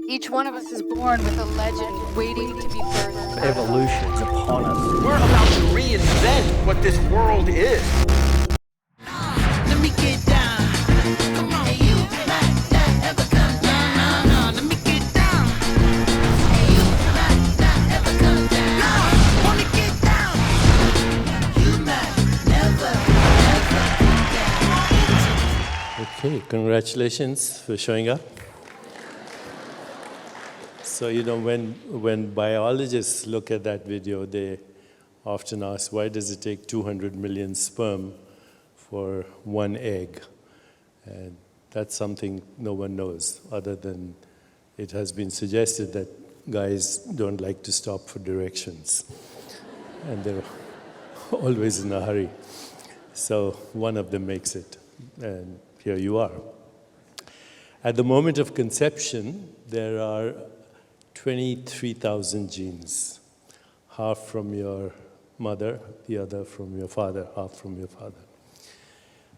Each one of us is born with a legend waiting to be birthed. Evolution's upon us. We're about to reinvent what this world is. Let me get down. Come on, you like that ever come down? No, let me get down. You like that ever come down? No, wanna get down. You might never get down. Okay, congratulations for showing up. So, you know, when biologists look at that video, they often ask, why does it take 200 million sperm for one egg? And that's something no one knows, other than it has been suggested that guys don't like to stop for directions. And they're always in a hurry. So one of them makes it, and here you are. At the moment of conception, there are 23,000 genes, half from your mother, the other from your father, half from your father.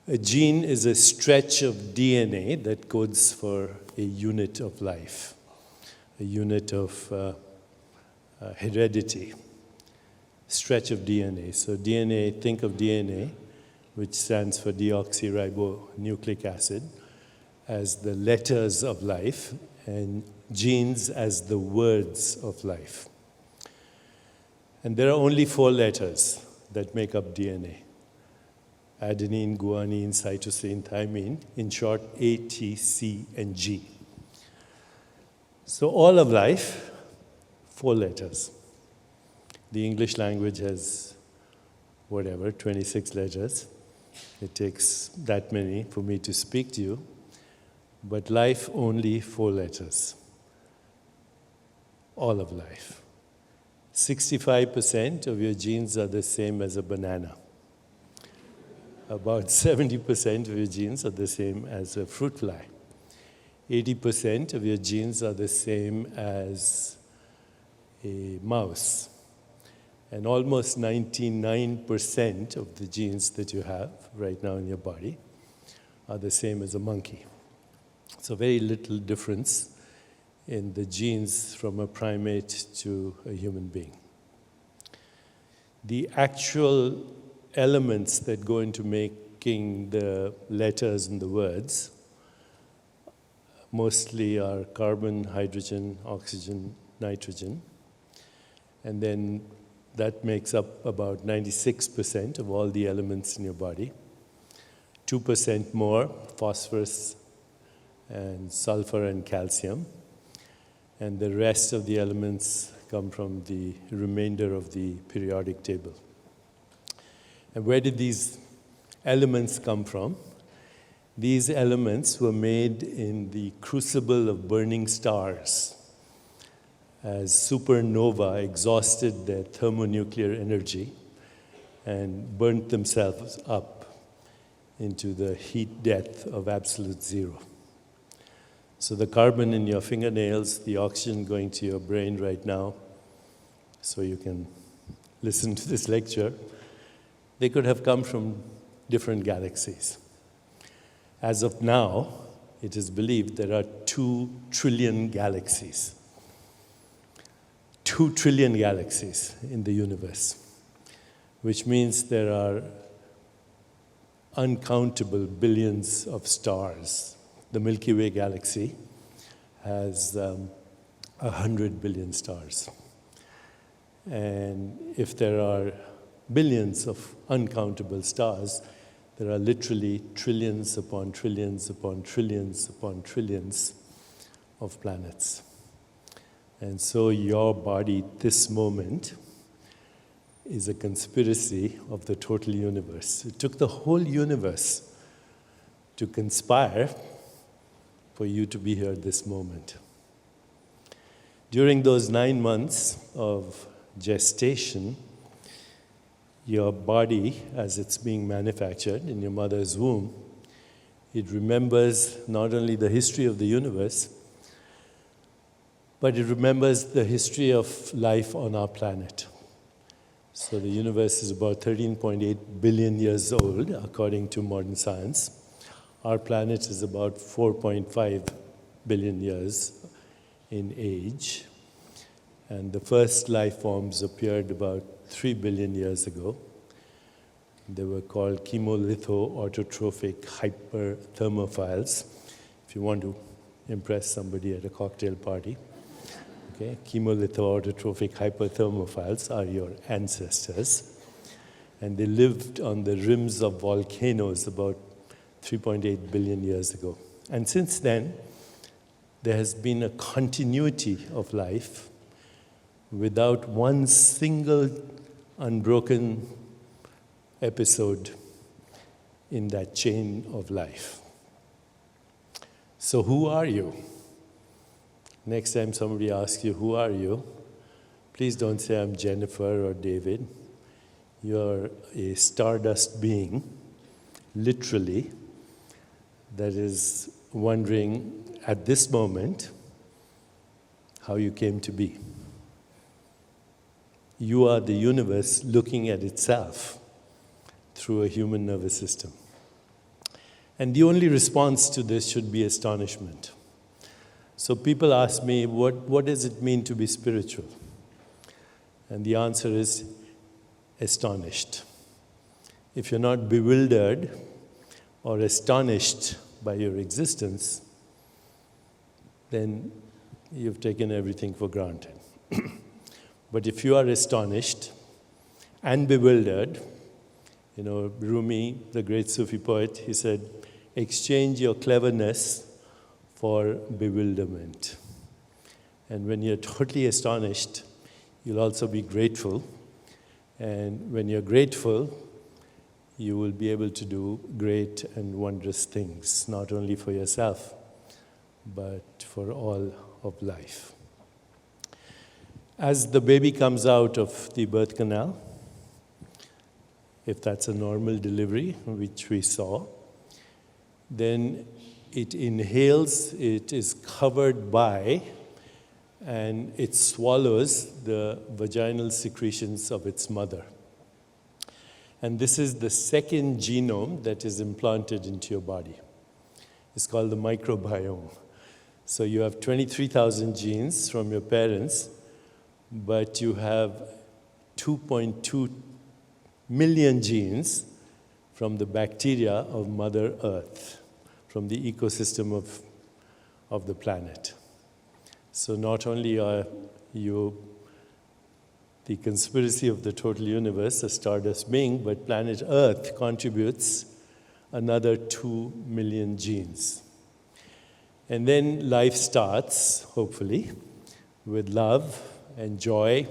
A gene is a stretch of DNA that codes for a unit of life, a unit of heredity, stretch of DNA. So DNA, think of DNA, which stands for deoxyribonucleic acid, as the letters of life, and genes as the words of life. And there are only 4 letters that make up DNA: adenine, guanine, cytosine, thymine, in short, A, T, C, and G. So all of life, 4 letters. The English language has, 26 letters. It takes that many for me to speak to you. But life, only 4 letters. All of life. 65% of your genes are the same as a banana. About 70% of your genes are the same as a fruit fly. 80% of your genes are the same as a mouse. And almost 99% of the genes that you have right now in your body are the same as a monkey. So very little difference in the genes from a primate to a human being. The actual elements that go into making the letters and the words mostly are carbon, hydrogen, oxygen, nitrogen. And then that makes up about 96% of all the elements in your body. 2% more, phosphorus and sulfur and calcium. And the rest of the elements come from the remainder of the periodic table. And where did these elements come from? These elements were made in the crucible of burning stars as supernova exhausted their thermonuclear energy and burnt themselves up into the heat death of absolute zero. So the carbon in your fingernails, the oxygen going to your brain right now, so you can listen to this lecture, they could have come from different galaxies. As of now, it is believed there are 2 trillion galaxies. 2 trillion galaxies in the universe, which means there are uncountable billions of stars. The Milky Way galaxy has 100 billion stars. And if there are billions of uncountable stars, there are literally trillions upon trillions upon trillions upon trillions of planets. And so your body, this moment, is a conspiracy of the total universe. It took the whole universe to conspire for you to be here this moment. During those 9 months of gestation, your body, as it's being manufactured in your mother's womb, it remembers not only the history of the universe, but it remembers the history of life on our planet. So the universe is about 13.8 billion years old, according to modern science. Our planet is about 4.5 billion years in age. And the first life forms appeared about 3 billion years ago. They were called chemolitho-autotrophic hyperthermophiles, if you want to impress somebody at a cocktail party. Okay? Chemolitho-autotrophic hyperthermophiles are your ancestors. And they lived on the rims of volcanoes about 3.8 billion years ago. And since then, there has been a continuity of life without one single unbroken episode in that chain of life. So who are you? Next time somebody asks you, who are you? Please don't say I'm Jennifer or David. You're a stardust being, literally, that is wondering at this moment how you came to be. You are the universe looking at itself through a human nervous system. And the only response to this should be astonishment. So people ask me, what does it mean to be spiritual? And the answer is astonished. If you're not bewildered or astonished by your existence, then you've taken everything for granted. But if you are astonished and bewildered, you know, Rumi, the great Sufi poet, he said, exchange your cleverness for bewilderment. And when you're totally astonished, you'll also be grateful. And when you're grateful, you will be able to do great and wondrous things, not only for yourself, but for all of life. As the baby comes out of the birth canal, if that's a normal delivery, which we saw, then it inhales, it is covered by, and it swallows the vaginal secretions of its mother. And this is the second genome that is implanted into your body. It's called the microbiome. So you have 23,000 genes from your parents, but you have 2.2 million genes from the bacteria of Mother Earth, from the ecosystem of the planet. So not only are you the conspiracy of the total universe, a stardust being, but planet Earth contributes another 2 million genes. And then life starts, hopefully, with love and joy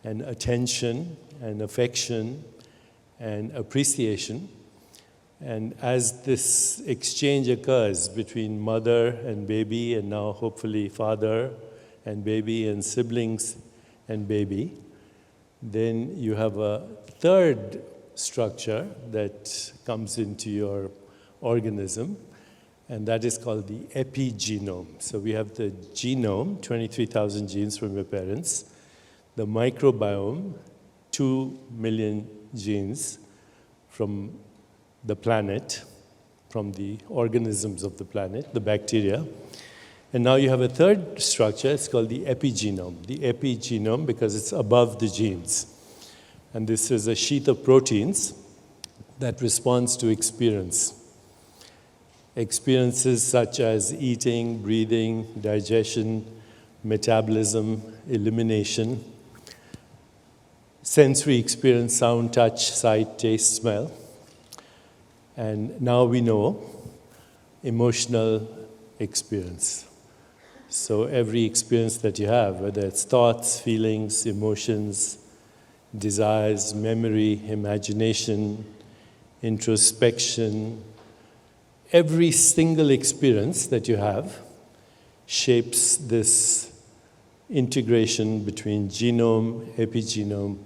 and attention and affection and appreciation. And as this exchange occurs between mother and baby, and now hopefully father and baby and siblings and baby, then you have a third structure that comes into your organism, and that is called the epigenome. So we have the genome, 23,000 genes from your parents, the microbiome, 2 million genes from the planet, from the organisms of the planet, the bacteria. And now you have a third structure, it's called the epigenome. The epigenome, because it's above the genes. And this is a sheath of proteins that responds to experience. Experiences such as eating, breathing, digestion, metabolism, elimination, sensory experience, sound, touch, sight, taste, smell. And now we know emotional experience. So every experience that you have, whether it's thoughts, feelings, emotions, desires, memory, imagination, introspection, every single experience that you have shapes this integration between genome, epigenome,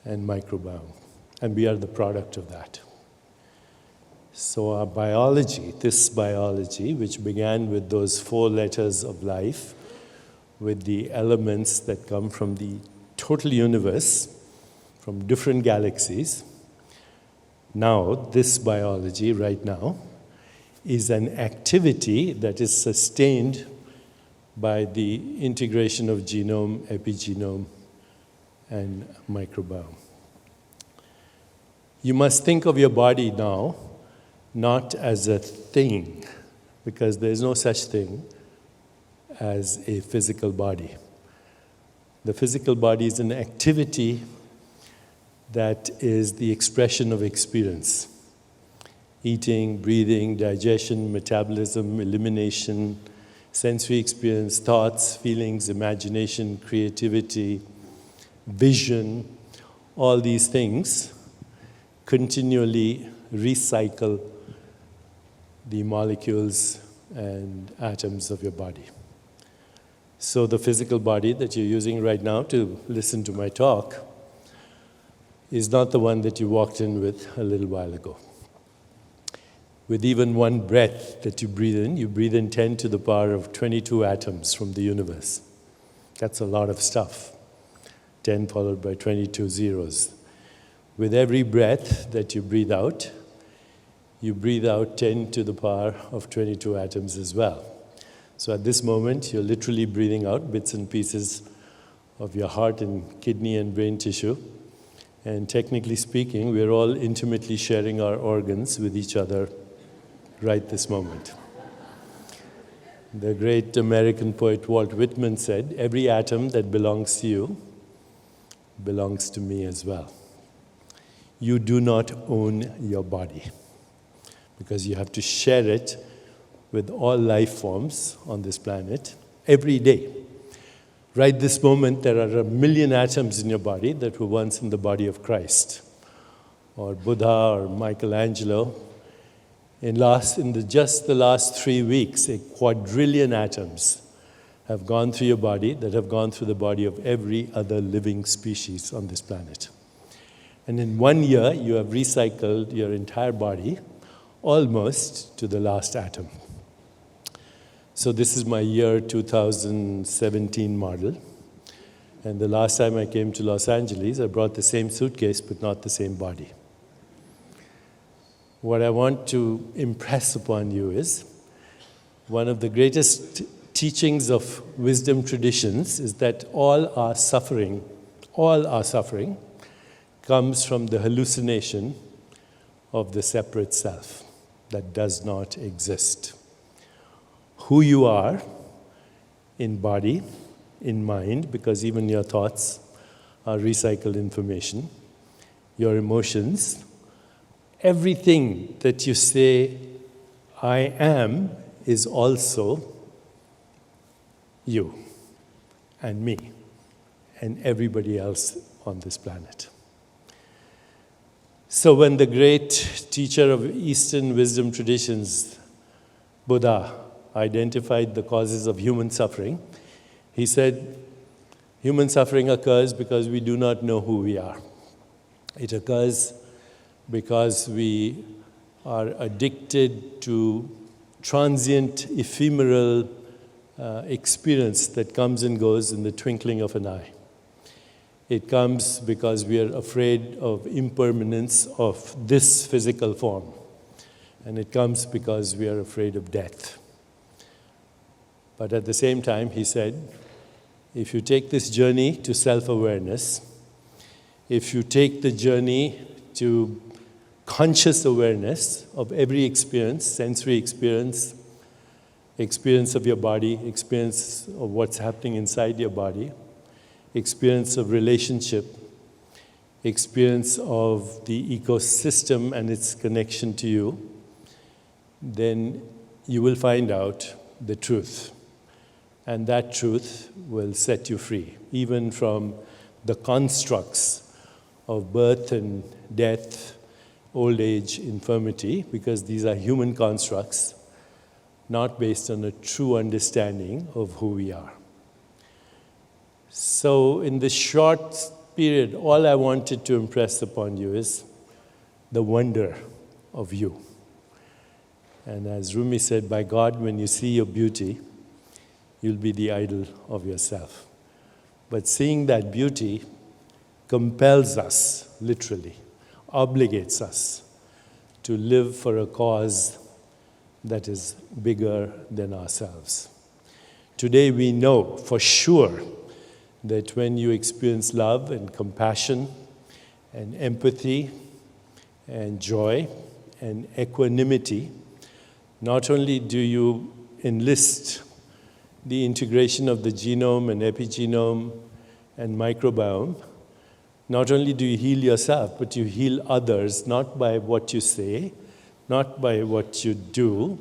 and microbiome. And we are the product of that. So our biology, this biology, which began with those 4 letters of life, with the elements that come from the total universe, from different galaxies, now this biology right now is an activity that is sustained by the integration of genome, epigenome, and microbiome. You must think of your body now not as a thing, because there is no such thing as a physical body. The physical body is an activity that is the expression of experience. Eating, breathing, digestion, metabolism, elimination, sensory experience, thoughts, feelings, imagination, creativity, vision, all these things continually recycle the molecules and atoms of your body. So the physical body that you're using right now to listen to my talk is not the one that you walked in with a little while ago. With even one breath that you breathe in 10 to the power of 22 atoms from the universe. That's a lot of stuff. 10 followed by 22 zeros. With every breath that you breathe out 10 to the power of 22 atoms as well. So at this moment, you're literally breathing out bits and pieces of your heart and kidney and brain tissue. And technically speaking, we're all intimately sharing our organs with each other right this moment. The great American poet Walt Whitman said, "Every atom that belongs to you belongs to me as well." You do not own your body, because you have to share it with all life forms on this planet every day. Right this moment, there are 1 million atoms in your body that were once in the body of Christ, or Buddha, or Michelangelo. Just the last 3 weeks, a quadrillion atoms have gone through your body that have gone through the body of every other living species on this planet. And in 1 year, you have recycled your entire body almost to the last atom. So this is my year 2017 model. And the last time I came to Los Angeles, I brought the same suitcase, but not the same body. What I want to impress upon you is one of the greatest teachings of wisdom traditions is that all our suffering comes from the hallucination of the separate self that does not exist. Who you are in body, in mind, because even your thoughts are recycled information, your emotions, everything that you say, I am, is also you and me and everybody else on this planet. So when the great teacher of Eastern wisdom traditions, Buddha, identified the causes of human suffering, he said, human suffering occurs because we do not know who we are. It occurs because we are addicted to transient, ephemeral experience that comes and goes in the twinkling of an eye. It comes because we are afraid of impermanence of this physical form. And it comes because we are afraid of death. But at the same time, he said, if you take this journey to self-awareness, if you take the journey to conscious awareness of every experience, sensory experience, experience of your body, experience of what's happening inside your body, experience of relationship, experience of the ecosystem and its connection to you, then you will find out the truth. And that truth will set you free, even from the constructs of birth and death, old age, infirmity, because these are human constructs, not based on a true understanding of who we are. So in this short period, all I wanted to impress upon you is the wonder of you. And as Rumi said, by God, when you see your beauty, you'll be the idol of yourself. But seeing that beauty compels us, literally, obligates us to live for a cause that is bigger than ourselves. today we know for sure that when you experience love and compassion and empathy and joy and equanimity, not only do you enlist the integration of the genome and epigenome and microbiome, not only do you heal yourself, but you heal others, not by what you say, not by what you do,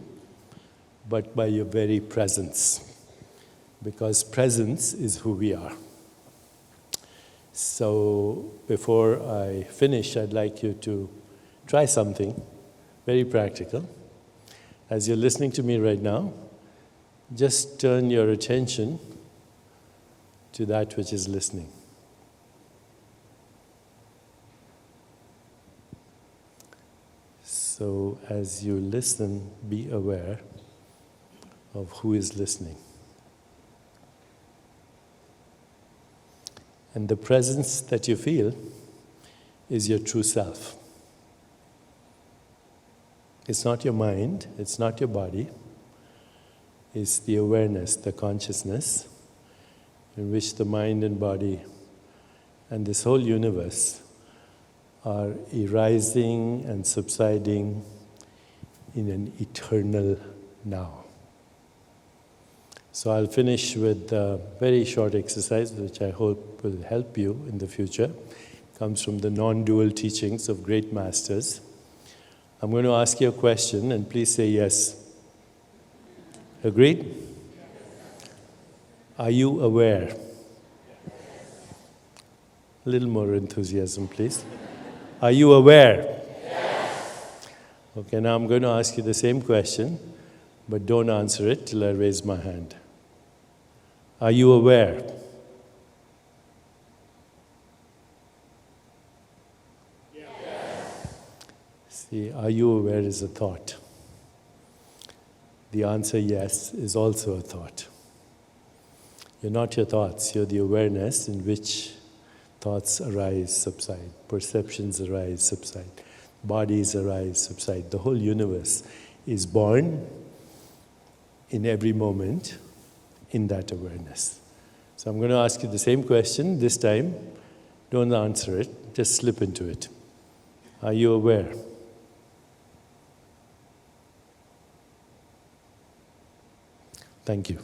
but by your very presence. Because presence is who we are. So before I finish, I'd like you to try something very practical. As you're listening to me right now, just turn your attention to that which is listening. So as you listen, be aware of who is listening. And the presence that you feel is your true self. It's not your mind, it's not your body, it's the awareness, the consciousness, in which the mind and body and this whole universe are arising and subsiding in an eternal now. So I'll finish with a very short exercise which I hope will help you in the future. It comes from the non-dual teachings of great masters. I'm going to ask you a question and please say yes. Agreed? Are you aware? A little more enthusiasm, please. Are you aware? Yes. Okay, now I'm going to ask you the same question, but don't answer it till I raise my hand. Are you aware? Yes. See, are you aware is a thought. The answer yes is also a thought. You're not your thoughts, you're the awareness in which thoughts arise, subside, perceptions arise, subside, bodies arise, subside. The whole universe is born in every moment in that awareness. So I'm going to ask you the same question this time. Don't answer it, just slip into it. Are you aware? Thank you.